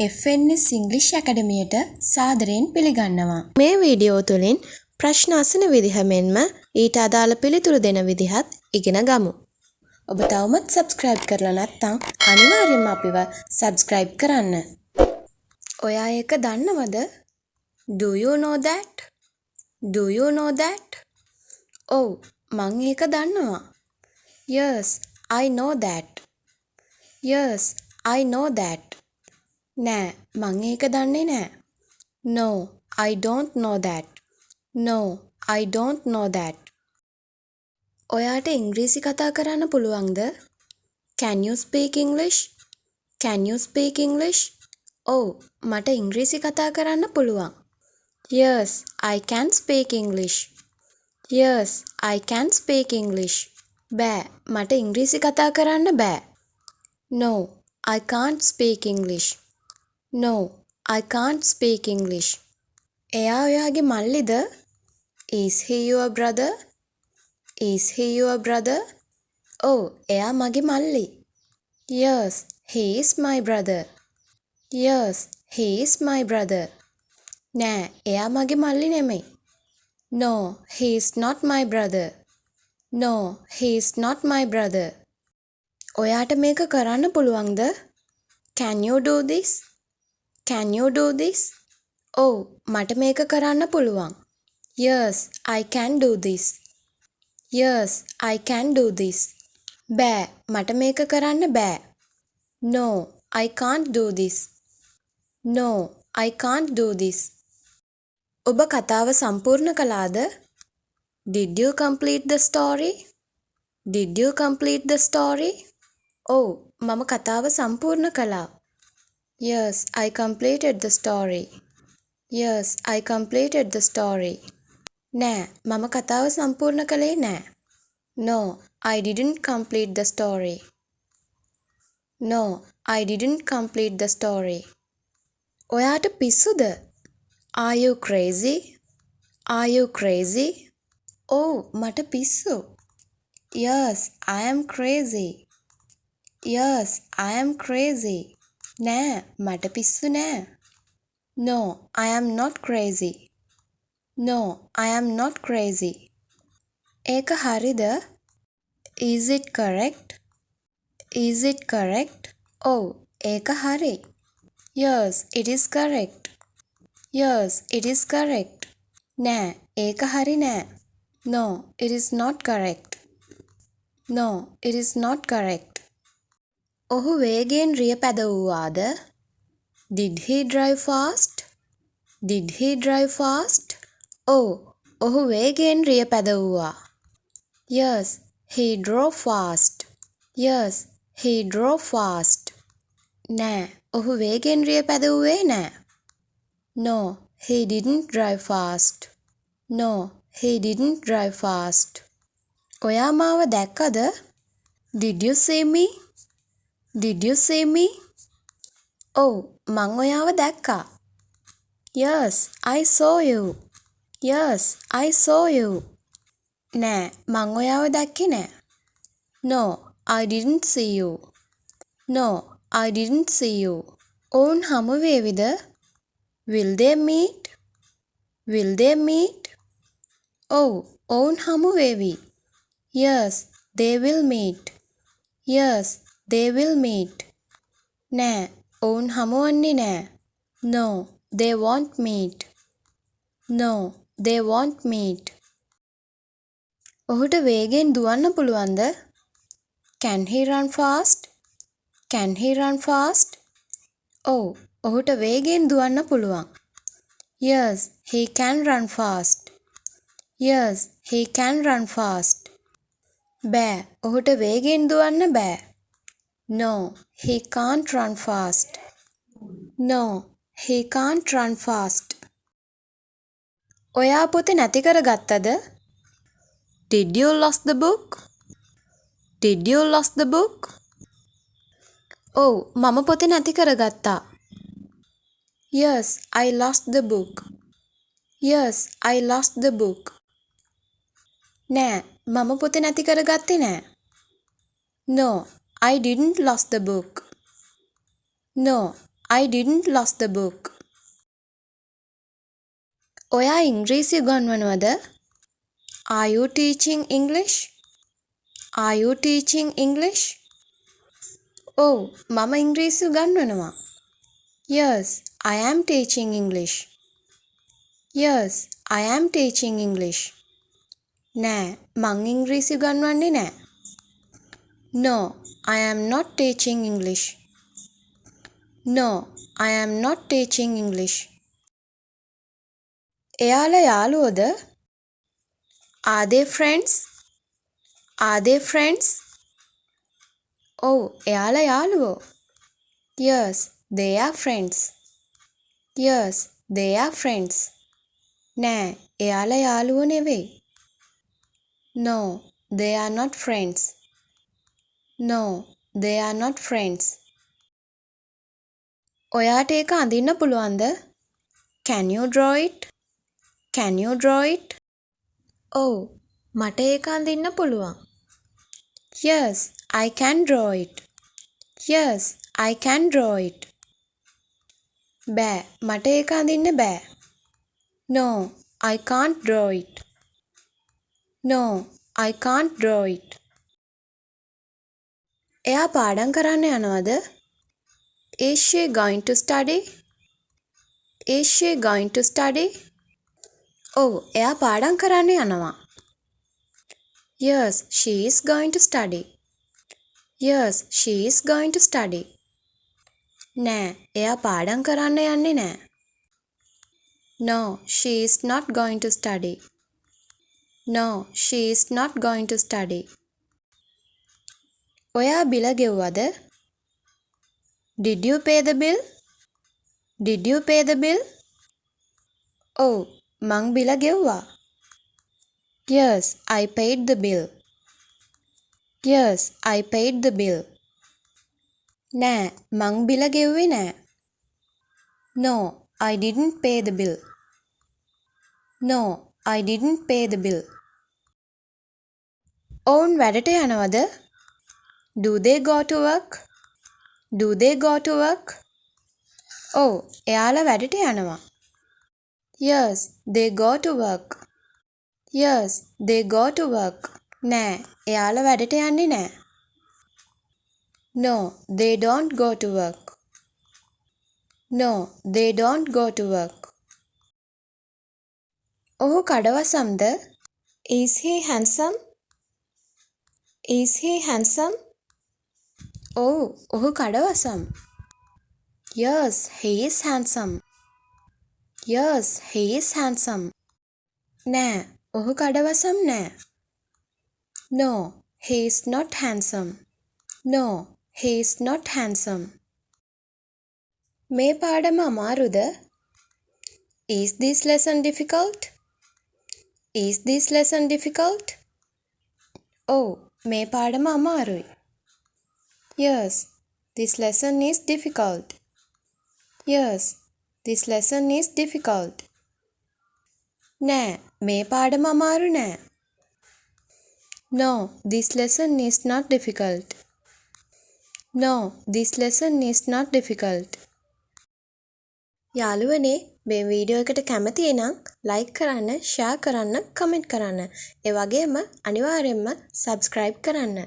FNS ඉංග්‍රීසි ඇකඩමියට සාදරයෙන් පිළිගන්නවා. මේ වීඩියෝ තුලින් ප්‍රශ්න අසන විදිහ මෙන්ම ඊට අදාළ පිළිතුරු දෙන විදිහත් ඉගෙන ගමු. ඔබ තවමත් subscribe කරලා නැත්නම් අනිවාර්යයෙන්ම අපිව subscribe කරන්න. ඔයා ඒක දන්නවද? Do you know that? Do you know that? ඔව් මං ඒක දන්නවා. Yes, I know that. Yes, I know that. නෑ මං ඒක දන්නේ නෑ. No, I don't know that. No, I don't know that. ඔයාට ඉංග්‍රීසි කතා කරන්න පුළුවන්ද? Can you speak English? Can you speak English? ඔව් මට ඉංග්‍රීසි කතා කරන්න පුළුවන්. Yes, I can speak English. Yes, I can speak English. බෑ මට ඉංග්‍රීසි කතා කරන්න බෑ. No, I can't speak English. No, I can't speak English. එයා ඔයාගේ මල්ලිද? Is he your brother? Is he your brother? ඔව් එයා මගේ මල්ලි. Yes, he is my brother. Yes, he is my brother. නෑ එයා මගේ මල්ලි නෙමෙයි. No, he is not my brother. No, he is not my brother. ඔයාට මේක කරන්න පුළුවන්ද? Can you do this? Can you do this? ඔව් මට මේක කරන්න පුළුවන්. Yes, I can do this. Yes, I can do this. බෑ මට මේක කරන්න බෑ. No, I can't do this. No, I can't do this. ඔබ කතාව සම්පූර්ණ කළාද? Did you complete the story? Did you complete the story? ඔව් මම කතාව සම්පූර්ණ කළා. Yes, I completed the story. Yes, I completed the story. නෑ මම කතාව සම්පූර්ණ කළේ නෑ. No, I didn't complete the story. No, I didn't complete the story. ඔයාට පිස්සුද? Are you crazy? Are you crazy? ඔව් මට පිස්සු. Yes, I am crazy. Yes, I am crazy. නෑ මට පිස්සු නෑ. No, I am not crazy. No, I am not crazy. ඒක හරිද? Is it correct? Is it correct? ඔව් ඒක හරි. Yes, it is correct. Yes, it is correct. නෑ ඒක හරි නෑ. No, it is not correct. No, it is not correct. ඔහු වේගයෙන් රිය පැදවුවාද? Did he drive fast? Did he drive fast? ඔව් ඔහු වේගයෙන් රිය පැදවුවා. Yes, he drove fast. Yes, he drove fast. නෑ ඔහු වේගයෙන් රිය පැදවුවේ නෑ. No, he didn't drive fast. No, he didn't drive fast. ඔයා මාව දැක්කද? Did you see me? Did you see me? ඔව් මං ඔයාව දැක්කා. Yes, I saw you. Yes, I saw you. නෑ මං ඔයාව දැක්කේ නෑ. No, I didn't see you. No, I didn't see you. ඔවුන් හමු වේවිද? Will they meet? Will they meet? ඔව් ඔවුන් හමු වේවි. Yes, they will meet. Yes, they will meet. නෑ ඔවුන් හමුවන්නේ නෑ. No, they won't meet. No, they won't meet. ඔහුට වේගෙන් දුවන්න පුළුවන්ද? Can he run fast? Can he run fast? ඔව් ඔහුට වේගෙන් දුවන්න පුළුවන්. Yes, he can run fast. Yes, he can run fast. බෑ ඔහුට වේගෙන් දුවන්න බෑ. No, he can't run fast. No, he can't run fast. ඔයා පොතේ නැති කරගත්තද? Did you lost the book? Did you lost the book? ඔව් මම පොතේ නැති කරගත්තා. Yes, I lost the book. Yes, I lost the book. නෑ මම පොතේ නැති කරගත්තේ නෑ. No, I didn't lost the book. No, I didn't lost the book. ඔයා ඉංග්‍රීසි උගන්වනවද? Are you teaching English? Are you teaching English? ඔව් මම ඉංග්‍රීසි උගන්වනවා. Yes, I am teaching English. Yes, I am teaching English. නෑ මං ඉංග්‍රීසි උගන්වන්නේ නෑ. No, I am not teaching English. No, I am not teaching English. එයාලා යාළුවෝද? Are they friends? Are they friends? ඔව් එයාලා යාළුවෝ. Yes, they are friends. Yes, they are friends. නෑ එයාලා යාළුවෝ නෙවෙයි. No, they are not friends. No, they are not friends. ඔයාට ඒක අඳින්න පුළුවන්ද? Can you draw it? Can you draw it? ඔව් මට ඒක අඳින්න පුළුවන්. Yes, I can draw it. Yes, I can draw it. බෑ මට ඒක අඳින්න බෑ. No, I can't draw it. No, I can't draw it. එයා පාඩම් කරන්න යනවද? Is she going to study? Is she going to study? ඔව් එයා පාඩම් කරන්න යනවා. Yes, she is going to study. Yes, she is going to study. නෑ එයා පාඩම් කරන්න යන්නේ නෑ. No, she is not going to study. No, she is not going to study. ඔයා බිල ගෙව්වද? Did you pay the bill? Did you pay the bill? ඔව් මං බිල ගෙව්වා. Yes, I paid the bill. Yes, I paid the bill. නෑ මං බිල ගෙව්වේ නෑ. No, I didn't pay the bill. No, I didn't pay the bill. ඔවුන් වැඩට යනවද? Do they go to work? Do they go to work? ඔව් එයාලා වැඩට යනවා. Yes, they go to work. Yes, they go to work. නෑ එයාලා වැඩට යන්නේ නෑ. No, they don't go to work. No, they don't go to work. ඔහු කඩවසම්ද? Is he handsome? Is he handsome? ඔව් ඔහු කඩවසම්. Yes, he is handsome. Yes, he is handsome. නෑ ඔහු කඩවසම් නෑ. No, he is not handsome. No, he is not handsome. මේ පාඩම අමාරුද? Is this lesson difficult? Is this lesson difficult? ඔව් මේ පාඩම අමාරුයි. Yes, this lesson is difficult. Yes, this lesson is difficult. නෑ මේ පාඩම අමාරු නෑ. No, this lesson is not difficult. No, this lesson is not difficult. යාළුවනේ මේ වීඩියෝ එකට කැමති නම් ලයික් කරන්න, ෂෙයා කරන්න, කමෙන්ට් කරන්න. ඒ වගේම අනිවාර්යයෙන්ම subscribe කරන්න.